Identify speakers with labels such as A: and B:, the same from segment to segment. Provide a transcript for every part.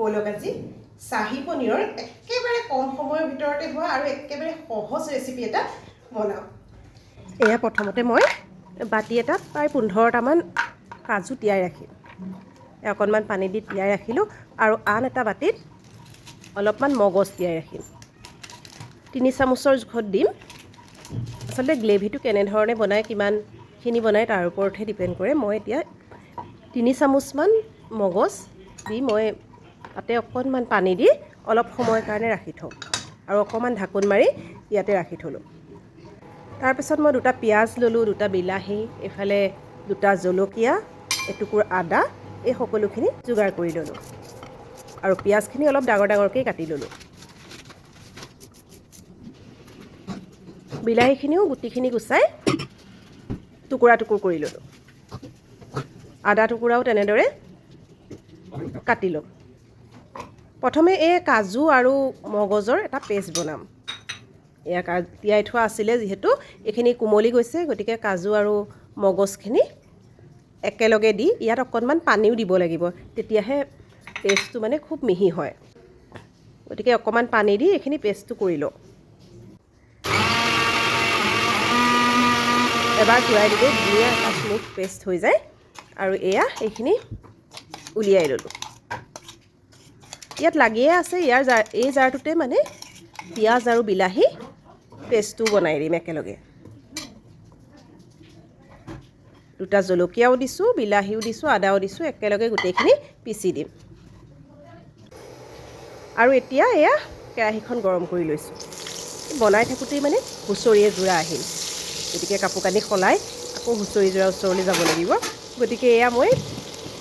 A: বলক আজি শাহী পনীৰৰ একেবাৰে কম সময়ৰ ভিতৰতে হোৱা আৰু একেবাৰে সহজ ৰেচিপি এটা বনাওঁ। এয়া প্ৰথমতে মই বাটি এটাত প্ৰায় 15টামান কাজু তিয়াই ৰাখিম। অকণমান পানী দি তিয়াই ৰাখিলোঁ আৰু আন এটা বাটিত অলপমান মগজ তিয়াই ৰাখিম। 3 চামুচৰ জোখত দিম। আচলতে গ্ৰেভিটো কেনেধৰণে বনায় কিমানখিনি বনায় তাৰ ওপৰতহে ডিপেণ্ড কৰে। মই এতিয়া 3 চামুচমান মগজ দি মই তাতে অকণমান পানী দি অলপ সময়ৰ কাৰণে ৰাখি থওঁ আৰু অকণমান ঢাকোন মাৰি ইয়াতে ৰাখি থলোঁ। তাৰপিছত মই 2টা পিঁয়াজ ল'লোঁ, 2টা বিলাহী, এফালে 2টা জলকীয়া, এটুকুৰা আদা, এই সকলোখিনি যোগাৰ কৰি ল'লোঁ আৰু পিঁয়াজখিনি অলপ ডাঙৰ ডাঙৰকৈ কাটি ল'লোঁ। বিলাহীখিনিও গুটিখিনি গুচাই টুকুৰা টুকুৰ কৰি ল'লোঁ। আদা টুকুৰাও তেনেদৰে কাটি ল'ম। প্ৰথমে এই কাজু আৰু মগজৰ এটা পেষ্ট বনাম। এয়া তিয়াই থোৱা আছিলে যিহেতু এইখিনি কোমলি গৈছে, গতিকে কাজু আৰু মগজখিনি একেলগে দি ইয়াত অকণমান পানীও দিব লাগিব, তেতিয়াহে পেষ্টটো মানে খুব মিহি হয়। গতিকে অকণমান পানী দি এইখিনি পেষ্টটো কৰি লওঁ। এবাৰ ঘূৰাই দিলে ধুনীয়া এটা স্মুথ পেষ্ট হৈ যায় আৰু এইখিনি উলিয়াই ল'লোঁ। ইয়াত লাগিয়ে আছে এই জাৰটোতে মানে পিঁয়াজ আৰু বিলাহী পেষ্টটো বনাই দিম একেলগে। 2টা জলকীয়াও দিছোঁ, বিলাহীও দিছোঁ, আদাও দিছোঁ, একেলগে গোটেইখিনি পিচি দিম। আৰু এতিয়া কেৰাহীখন গৰম কৰি লৈছোঁ। বনাই থাকোঁতেই মানে হুঁচৰিয়ে যোৰা আহিল, গতিকে কাপোৰ কানি সলাই আকৌ হুঁচৰি যোৰা ওচৰলৈ যাব লাগিব। গতিকে মই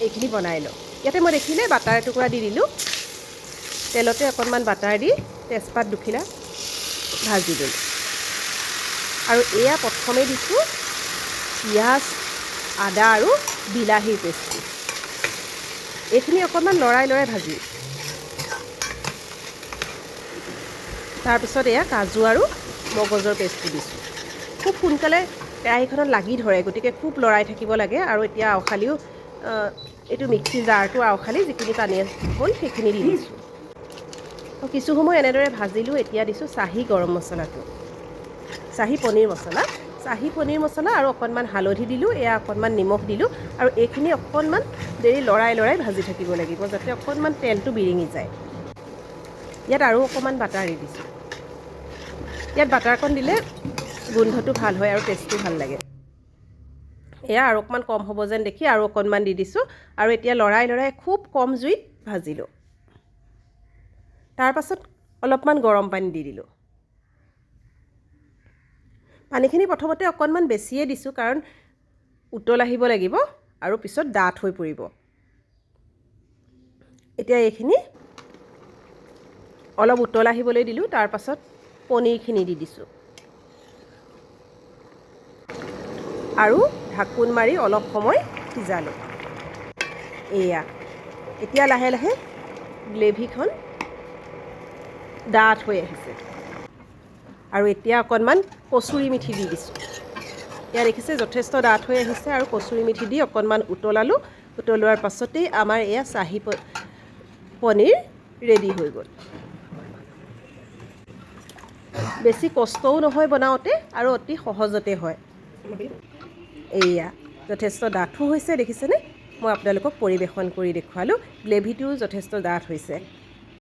A: এইখিনি বনাই লওঁ। ইয়াতে মই দেখিলে বাটাৰ এটুকুৰা দি দিলোঁ। তেলতে অকণমান বাটাৰ দি তেজপাত দুখিলা ভাজি দিলোঁ আৰু প্ৰথমে দিছোঁ পিঁয়াজ, আদা আৰু বিলাহীৰ পেষ্টটো। এইখিনি অকণমান লৰাই লৰাই ভাজি, তাৰপিছত কাজু আৰু মগজৰ পেষ্টটো দিছোঁ। খুব সোনকালে কেৰাহীখনত লাগি ধৰে, গতিকে খুব লৰাই থাকিব লাগে। আৰু এতিয়া আওখালিও এইটো মিক্সি জাৰটো আওখালি যিখিনি পানী হ'ল সেইখিনি দি দিছোঁ। কিছু সময় এনেদৰে ভাজিলোঁ। এতিয়া দিছোঁ চাহী গৰম মছলাটো, চাহী পনীৰ মছলা, চাহী পনীৰ মছলা আৰু অকণমান হালধি দিলোঁ, অকণমান নিমখ দিলোঁ আৰু এইখিনি অকণমান দেৰি লৰাই লৰাই ভাজি থাকিব লাগিব যাতে অকণমান তেলটো বিৰিঙি যায়। ইয়াত আৰু অকণমান বাটাৰ দি দিছোঁ। ইয়াত বাটাৰকণ দিলে গোন্ধটো ভাল হয় আৰু টেষ্টটো ভাল লাগে। আৰু অকণমান কম হ'ব যেন দেখি আৰু অকণমান দি দিছোঁ আৰু এতিয়া লৰাই লৰাই খুব কম জুইত ভাজিলোঁ। তাৰপাছত অলপমান গৰম পানী দি দিলোঁ। পানীখিনি প্ৰথমতে অকণমান বেছিয়ে দিছোঁ, কাৰণ উতল আহিব লাগিব আৰু পিছত ডাঠ হৈ পৰিব। এতিয়া এইখিনি অলপ উতল আহিবলৈ দিলোঁ। তাৰপাছত পনীৰখিনি দি দিছোঁ আৰু ঢাকোন মাৰি অলপ সময় সিজালোঁ। এতিয়া লাহে লাহে গ্ৰেভিখন ডাঠ হৈ আহিছে আৰু এতিয়া অকণমান কচুৰি মেথি দি দিছোঁ। দেখিছে যথেষ্ট ডাঠ হৈ আহিছে আৰু কচুৰি মেথি দি অকণমান উতলালোঁ। উতলোৱাৰ পাছতেই আমাৰ চাহী পনীৰ ৰেডি হৈ গ'ল। বেছি কষ্টও নহয় বনাওঁতে আৰু অতি সহজতে হয়। যথেষ্ট ডাঠো হৈছে দেখিছেনে? মই আপোনালোকক পৰিৱেশন কৰি দেখুৱালোঁ। গ্ৰেভিটোও যথেষ্ট ডাঠ হৈছে।